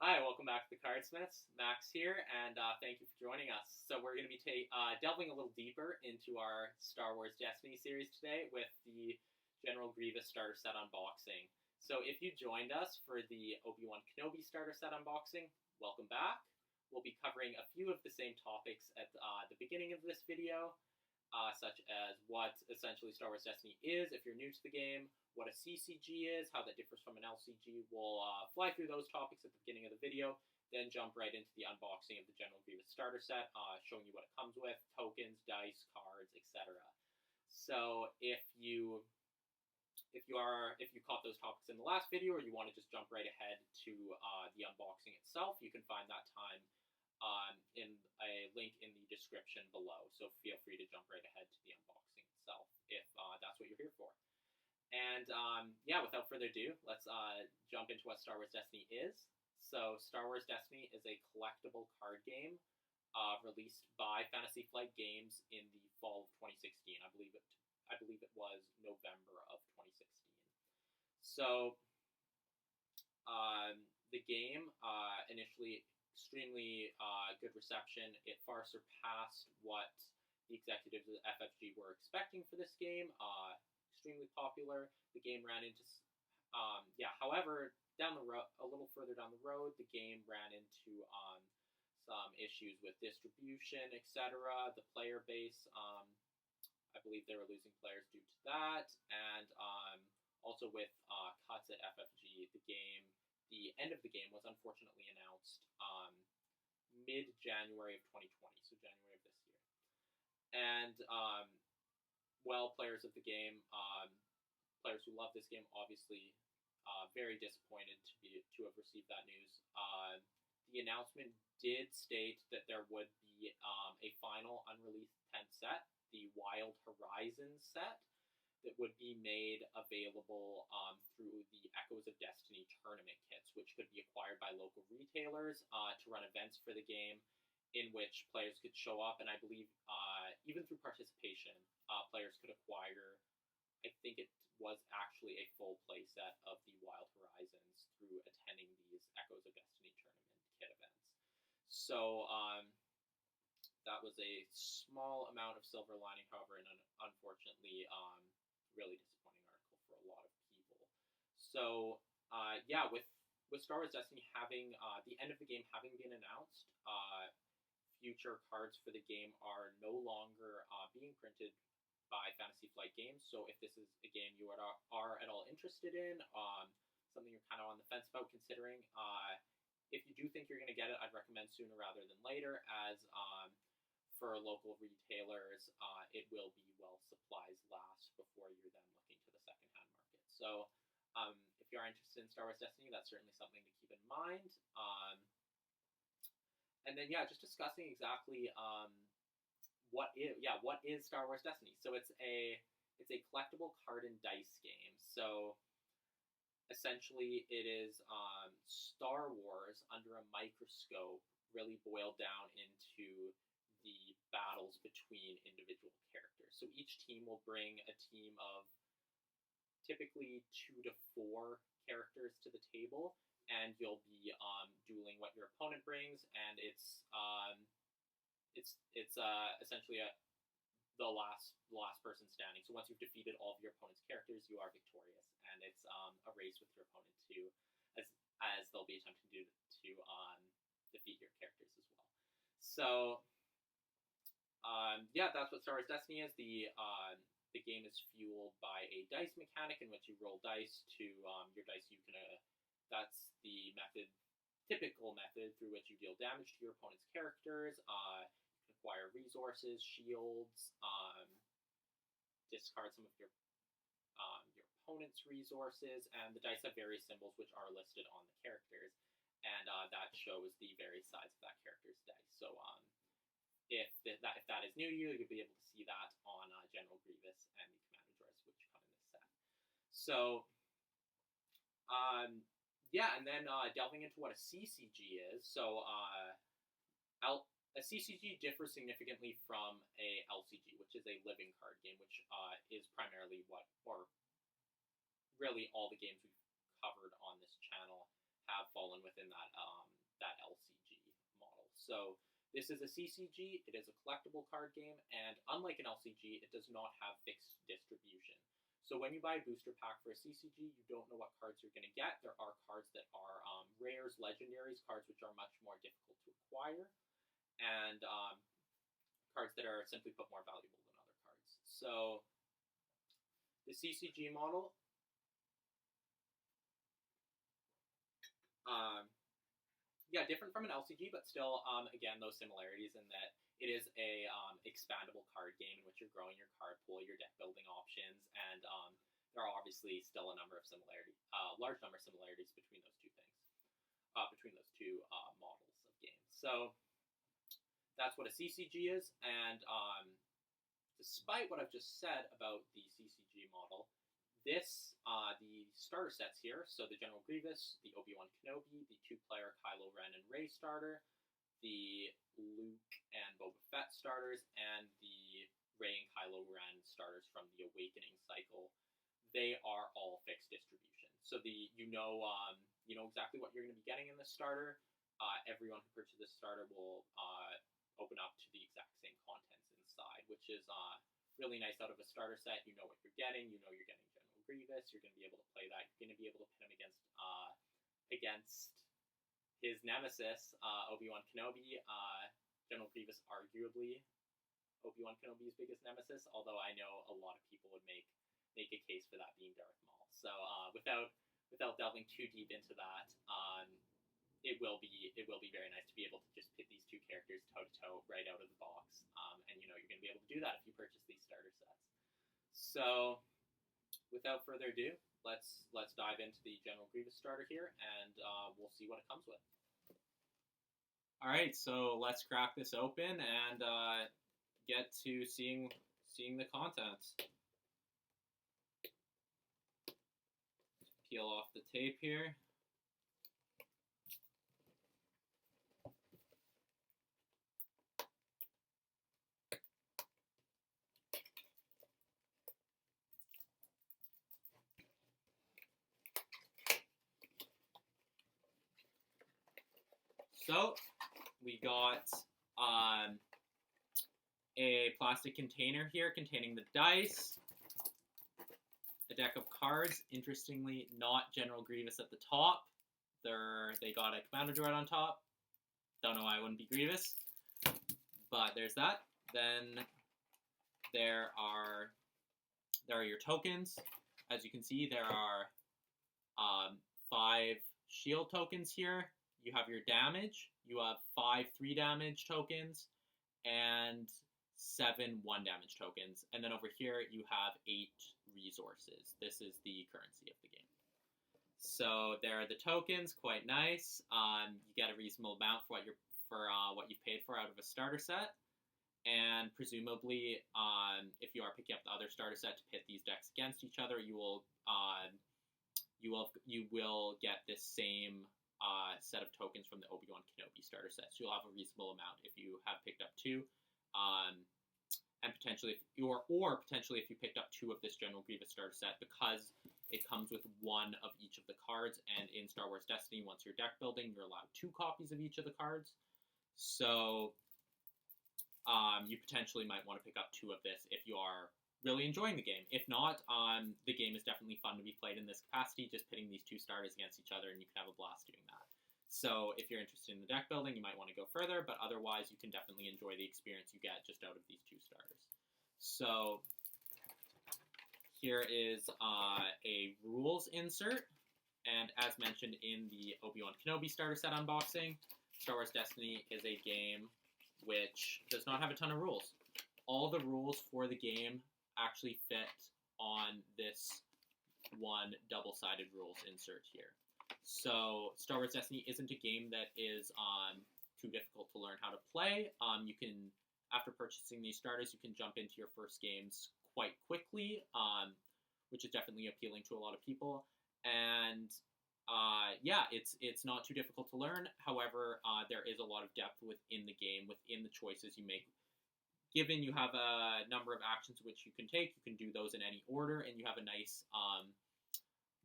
Hi, welcome back to the Cardsmiths. Max here, and thank you for joining us. So we're going to be delving a little deeper into our Star Wars Destiny series today with the General Grievous Starter Set unboxing. So if you joined us for the Obi-Wan Kenobi Starter Set unboxing, welcome back. We'll be covering a few of the same topics at the beginning of this video, such as what essentially Star Wars Destiny is if you're new to the game, what a CCG is, how that differs from an LCG. We'll fly through those topics at the beginning of the video, then jump right into the unboxing of the General Grievous Starter Set, showing you what it comes with, tokens, dice, cards, etc. So if you caught those topics in the last video, or you want to just jump right ahead to the unboxing itself, you can find that time in a link in the description below. So feel free to jump right ahead to the unboxing itself if that's what you're here for. And without further ado, let's jump into what Star Wars Destiny is. So Star Wars Destiny is a collectible card game released by Fantasy Flight Games in the fall of 2016. I believe it was November of 2016. So the game initially extremely good reception. It far surpassed what the executives of FFG were expecting for this game. Extremely popular. The game ran into, however, down the road, a little further down the road, the game ran into some issues with distribution, etc. The player base, I believe they were losing players due to that, and also with cuts at FFG. The end of the game was unfortunately announced mid-January of 2020, so January of this year. And players of the game, players who love this game, obviously very disappointed to have received that news. The announcement did state that there would be a final unreleased 10 set, the Wild Horizons set, that would be made available through the Echoes of Destiny tournament kits, which could be acquired by local retailers to run events for the game, in which players could show up, and I believe even through participation, players could acquire, I think it was actually a full playset of the Wild Horizons through attending these Echoes of Destiny tournament kit events. So that was a small amount of silver lining, however, and unfortunately really disappointing article for a lot of people. So with Star Wars Destiny having the end of the game having been announced, future cards for the game are no longer being printed by Fantasy Flight Games. So if this is a game you are at all interested in, something you're kind of on the fence about considering, if you do think you're going to get it, I'd recommend sooner rather than later, as for local retailers, it will be while supplies last before you're then looking to the secondhand market. So if you are interested in Star Wars Destiny, that's certainly something to keep in mind. And then just discussing exactly what is Star Wars Destiny. So it's a collectible card and dice game. So essentially it is Star Wars under a microscope, really boiled down into the battles between individual characters. So each team will bring a team of typically 2 to 4 characters to the table, and you'll be dueling what your opponent brings, and it's essentially the last person standing. So once you've defeated all of your opponent's characters, you are victorious, and it's a race with your opponent too, as they'll be attempting to defeat your characters as well. So that's what Star Wars Destiny is. The game is fueled by a dice mechanic in which you roll dice to your dice. That's the typical method through which you deal damage to your opponent's characters. You can acquire resources, shields, discard some of your opponent's resources, and the dice have various symbols which are listed on the characters, and that shows the various sides of that character's dice. So if that is new to you, you'll be able to see that on General Grievous and the Commander Droids, which come in this set. So and then delving into what a CCG is. So a CCG differs significantly from a LCG, which is a living card game, which is primarily really all the games we've covered on this channel have fallen within that LCG model. So this is a CCG, it is a collectible card game, and unlike an LCG, it does not have fixed distribution. So when you buy a booster pack for a CCG, you don't know what cards you're going to get. There are cards that are rares, legendaries, cards which are much more difficult to acquire, and cards that are simply put more valuable than other cards. So the CCG model, different from an LCG, but still, again, those similarities in that it is a expandable card game in which you're growing your card pool, your deck building options, and there are obviously still a large number of similarities between those two things, between those two models of games. So that's what a CCG is, and despite what I've just said about the CCG model, the starter sets here, so the General Grievous, the Obi-Wan Kenobi, the 2-player Kylo Ren and Rey starter, the Luke and Boba Fett starters, and the Rey and Kylo Ren starters from the Awakening cycle, they are all fixed distribution. So you know exactly what you're going to be getting in this starter. Everyone who purchases this starter will open up to the exact same contents inside, which is really nice out of a starter set. You know what you're getting. You know you're getting General Grievous. You're going to be able to play that. You're going to be able to pit him against his nemesis, Obi-Wan Kenobi. General Grievous, arguably Obi-Wan Kenobi's biggest nemesis, although I know a lot of people would make a case for that being Darth Maul. So without delving too deep into that, it will be very nice to be able to just pit these two characters toe to toe right out of the box, and you're going to be able to do that if you purchase these starter sets. So without further ado, let's dive into the General Grievous starter here, and we'll see what it comes with. All right, so let's crack this open and get to seeing the contents. Peel off the tape here. So we got a plastic container here containing the dice, a deck of cards, interestingly not General Grievous at the top. They got a Commander Droid on top. Don't know why it wouldn't be Grievous, but there's that. Then there are your tokens. As you can see, there are 5 shield tokens here. You have your damage. You have 5 3 damage tokens and 7 1 damage tokens. And then over here you have 8 resources. This is the currency of the game. So there are the tokens, quite nice. You get a reasonable amount for what you've paid for out of a starter set. And presumably, if you are picking up the other starter set to pit these decks against each other, you will get this same set of tokens from the Obi-Wan Kenobi starter set. So you'll have a reasonable amount if you have picked up 2, and potentially if you picked up 2 of this General Grievous starter set, because it comes with 1 of each of the cards. And in Star Wars Destiny, once you're deck building, you're allowed 2 copies of each of the cards. So you potentially might want to pick up 2 of this if you are really enjoying the game. If not, the game is definitely fun to be played in this capacity, just pitting these 2 starters against each other, and you can have a blast doing that. So if you're interested in the deck building, you might want to go further, but otherwise you can definitely enjoy the experience you get just out of these 2 starters. So here is a rules insert, and as mentioned in the Obi-Wan Kenobi starter set unboxing, Star Wars Destiny is a game which does not have a ton of rules. All the rules for the game actually fit on this one double-sided rules insert here. So Star Wars Destiny isn't a game that is too difficult to learn how to play. You can, after purchasing these starters, you can jump into your first games quite quickly, which is definitely appealing to a lot of people. And it's not too difficult to learn. However, there is a lot of depth within the game, within the choices you make. Given you have a number of actions which you can take, you can do those in any order, and you have a nice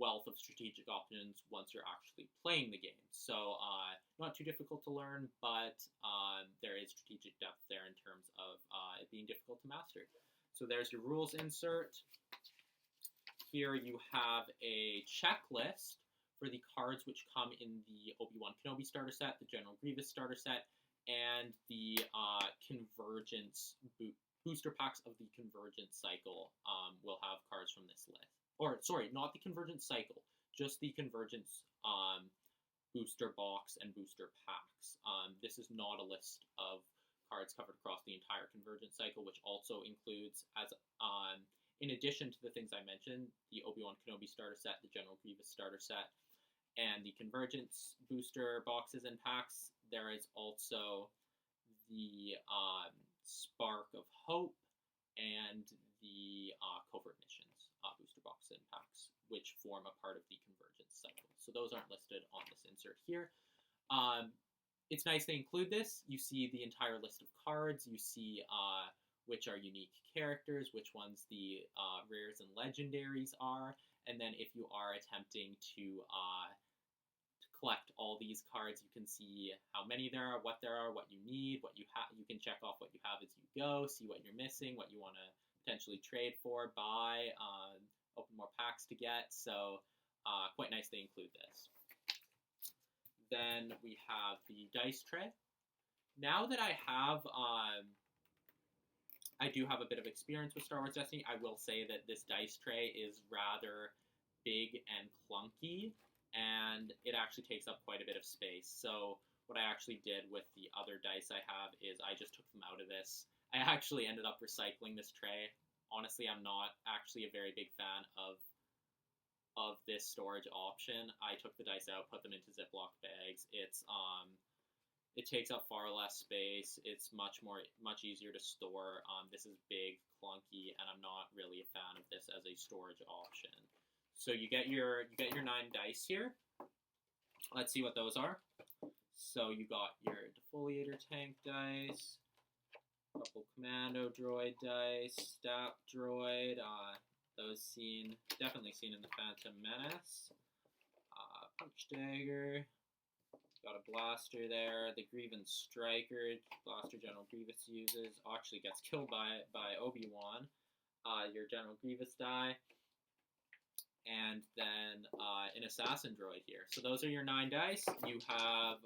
wealth of strategic options once you're actually playing the game. So not too difficult to learn, but there is strategic depth there in terms of it being difficult to master. So there's your rules insert. Here you have a checklist for the cards which come in the Obi-Wan Kenobi Starter Set, the General Grievous Starter Set, and the Convergence booster packs of the Convergence Cycle will have cards from this list. Or, sorry, not the Convergence Cycle, just the Convergence booster box and booster packs. This is not a list of cards covered across the entire Convergence Cycle, which also includes, as in addition to the things I mentioned, the Obi-Wan Kenobi Starter Set, the General Grievous Starter Set, and the Convergence booster boxes and packs. There is also the Spark of Hope and the Covert Missions booster boxes and packs, which form a part of the Convergence Cycle. So those aren't listed on this insert here. It's nice they include this. You see the entire list of cards. You see which are unique characters, which ones the rares and legendaries are, and then if you are attempting to collect all these cards, you can see how many there are, what you need, what you have. You can check off what you have as you go, see what you're missing, what you want to potentially trade for, buy, open more packs to get. So quite nice they include this. Then we have the dice tray. Now that I have I do have a bit of experience with Star Wars Destiny, I will say that this dice tray is rather big and clunky, and it actually takes up quite a bit of space. So what I actually did with the other dice I have is I just took them out of this. I actually ended up recycling this tray. Honestly, I'm not actually a very big fan of this storage option. I took the dice out, put them into Ziploc bags. It takes up far less space. It's much easier to store. This is big, clunky, and I'm not really a fan of this as a storage option. So you get your 9 dice here. Let's see what those are. So you got your Defoliator Tank dice, a couple Commando Droid dice, Stat Droid, those definitely seen in the Phantom Menace, Punch Dagger. Got a blaster there. The Grievous Striker, blaster General Grievous uses, actually gets killed by Obi-Wan. Your General Grievous die. And then an Assassin Droid here. So those are your 9 dice. You have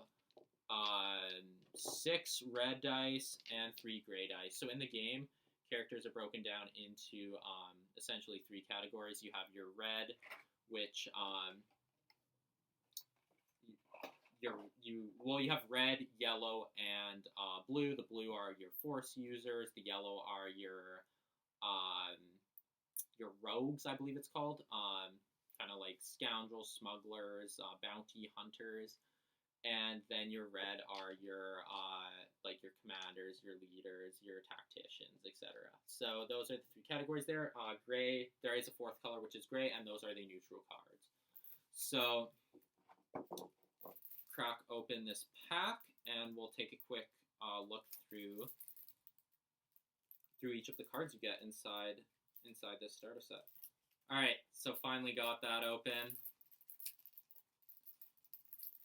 6 red dice and 3 gray dice. So in the game, characters are broken down into essentially 3 categories. You have your red, which you have red, yellow, and blue. The blue are your force users. The yellow are your rogues, I believe it's called. Kind of like scoundrels, smugglers, bounty hunters. And then your red are your like your commanders, your leaders, your tacticians, etc. So those are the 3 categories there. Gray, there is a 4th color, which is gray, and those are the neutral cards. So crack open this pack, and we'll take a quick look through each of the cards you get inside this starter set. All right, so finally got that open,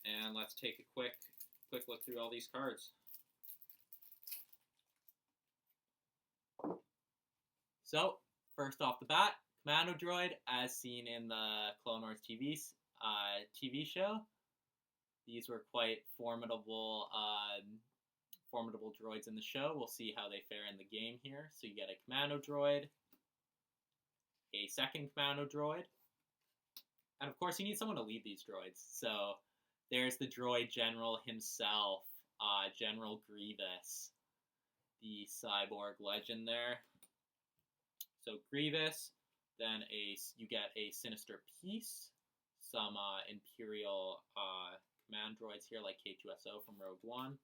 and let's take a quick look through all these cards. So first off the bat, Commando Droid, as seen in the Clone Wars TV show. These were quite formidable droids in the show. We'll see how they fare in the game here. So you get a Commando Droid, a second Commando Droid, and of course you need someone to lead these droids. So there's the droid general himself, General Grievous, the cyborg legend there. So Grievous, then you get a Sinister Piece, some Imperial command droids here like K2SO from Rogue One.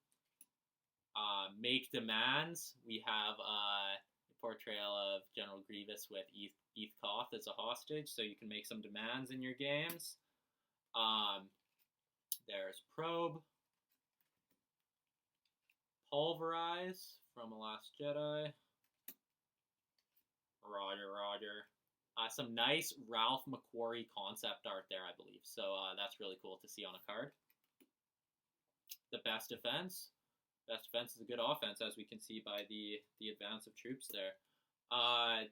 Make demands. We have a portrayal of General Grievous with Eth Koth as a hostage, so you can make some demands in your games. There's Probe. Pulverize from The Last Jedi. Roger. Some nice Ralph McQuarrie concept art there, I believe. So that's really cool to see on a card. The best defense. Best defense is a good offense, as we can see by the advance of troops there. A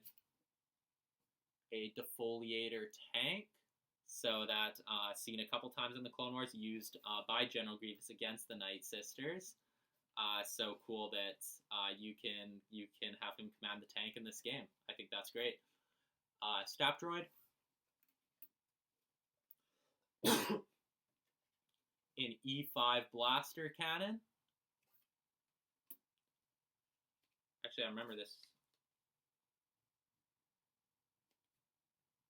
defoliator tank. So that seen a couple times in the Clone Wars, used by General Grievous against the Night Sisters. So cool that you can have him command the tank in this game. I think that's great. Strap droid. An E5 blaster cannon. Actually, I remember this.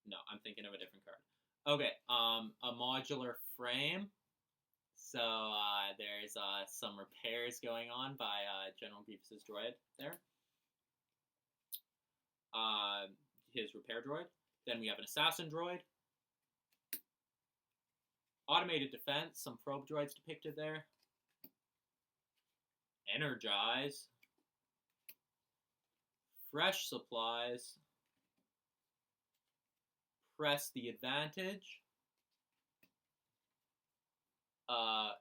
No, I'm thinking of a different card. Okay, a modular frame. So there's some repairs going on by General Grievous's droid there. His repair droid. Then we have an assassin droid. Automated defense, some probe droids depicted there. Energize. Fresh supplies. Press the advantage.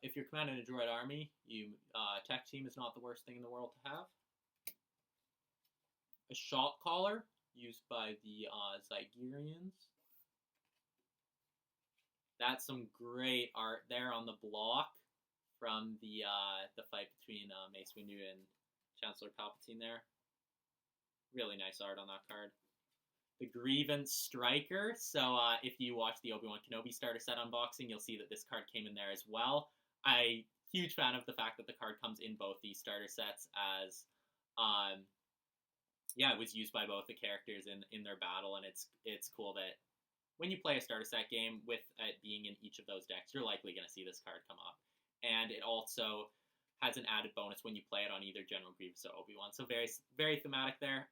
If you're commanding a droid army, tech team is not the worst thing in the world to have. A shot caller used by the Zygerians. That's some great art there on the block from the fight between Mace Windu and Chancellor Palpatine there. Really nice art on that card. The Grievous Striker. So if you watch the Obi-Wan Kenobi Starter Set unboxing, you'll see that this card came in there as well. I'm huge fan of the fact that the card comes in both these starter sets, as it was used by both the characters in their battle, and it's cool that when you play a starter set game with it being in each of those decks, you're likely going to see this card come up. And it also has an added bonus when you play it on either General Grievous or Obi-Wan. So very, very thematic there.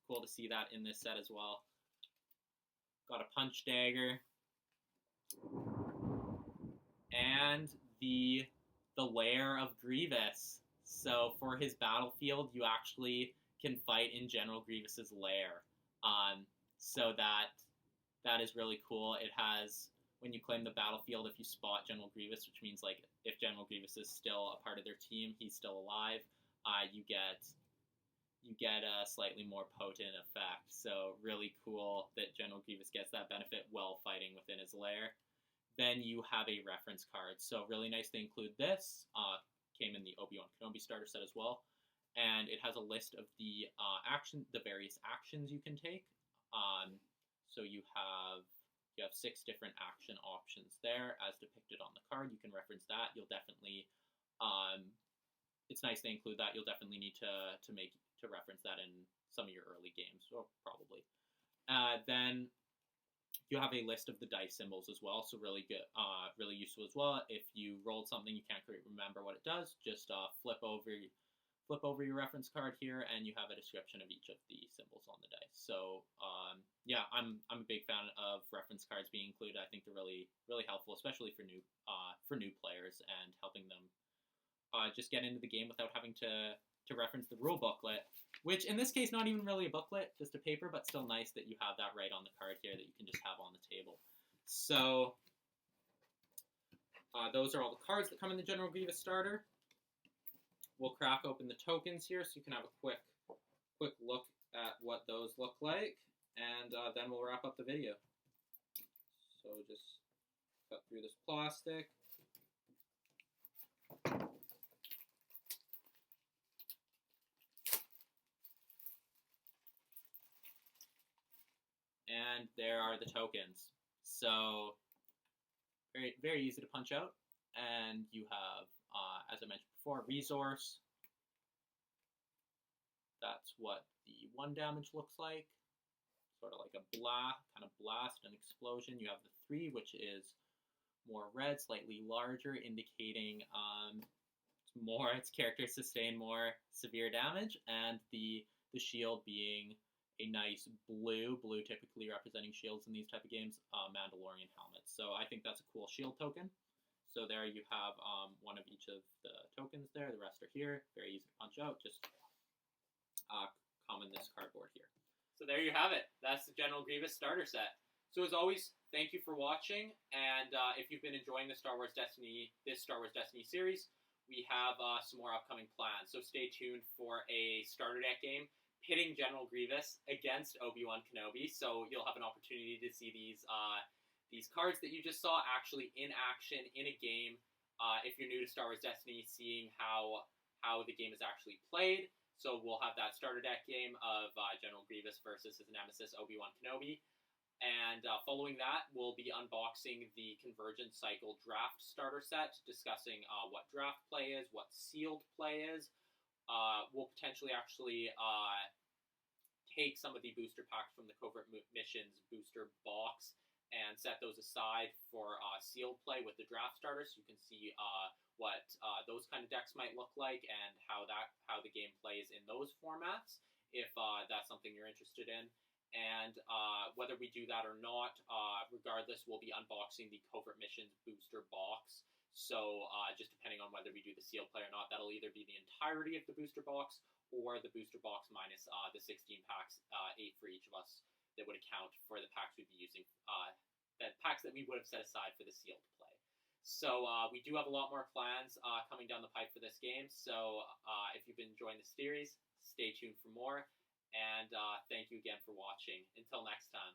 Cool to see that in this set as well. Got a punch dagger. And the lair of Grievous. So for his battlefield, you actually can fight in General Grievous's lair. So that is really cool. It has, when you claim the battlefield, if you spot General Grievous, which means like if General Grievous is still a part of their team, he's still alive, you get a slightly more potent effect. So really cool that General Grievous gets that benefit while fighting within his lair. Then you have a reference card. So really nice they include this. Came in the Obi-Wan Kenobi Starter Set as well. And it has a list of the various actions you can take. So you have 6 different action options there as depicted on the card. You can reference that. You'll definitely it's nice they include that. You'll definitely need to reference that in some of your early games, or probably. Then you have a list of the dice symbols as well, so really good, really useful as well. If you rolled something you can't remember what it does, just flip over your reference card here, and you have a description of each of the symbols on the dice. So I'm a big fan of reference cards being included. I think they're really, really helpful, especially for new players, and helping them just get into the game without having to reference the rule booklet, which in this case not even really a booklet, just a paper, but still nice that you have that right on the card here that you can just have on the table. So those are all the cards that come in the General Grievous Starter. We'll crack open the tokens here so you can have a quick look at what those look like, and then we'll wrap up the video. So just cut through this plastic. And there are the tokens. So very, very easy to punch out. And you have, as I mentioned before, resource. That's what the 1 damage looks like. Sort of like a blast and explosion. You have the 3, which is more red, slightly larger, indicating its characters sustain more severe damage, and the shield being a nice blue typically representing shields in these type of games, Mandalorian helmets. So I think that's a cool shield token. So there you have one of each of the tokens there. The rest are here. Very easy to punch out. Just common this cardboard here. So there you have it. That's the General Grievous Starter Set. So as always, thank you for watching, and if you've been enjoying this Star Wars Destiny series, we have some more upcoming plans. So stay tuned for a starter deck game pitting General Grievous against Obi-Wan Kenobi. So you'll have an opportunity to see these cards that you just saw actually in action in a game. If you're new to Star Wars Destiny, seeing how the game is actually played. So we'll have that starter deck game of General Grievous versus his nemesis Obi-Wan Kenobi. And following that, we'll be unboxing the Convergence Cycle Draft Starter Set, discussing what draft play is, what sealed play is. We'll potentially actually take some of the booster packs from the Covert Missions booster box and set those aside for sealed play with the draft starter, so you can see what those kind of decks might look like and how the game plays in those formats, if that's something you're interested in. And whether we do that or not, regardless, we'll be unboxing the Covert Missions booster box. So just depending on whether we do the sealed play or not, that'll either be the entirety of the booster box or the booster box minus the 16 packs, 8 for each of us, that would account for the packs we'd be using, the packs that we would have set aside for the sealed play. So we do have a lot more plans coming down the pipe for this game. So if you've been enjoying the series, stay tuned for more. And thank you again for watching. Until next time.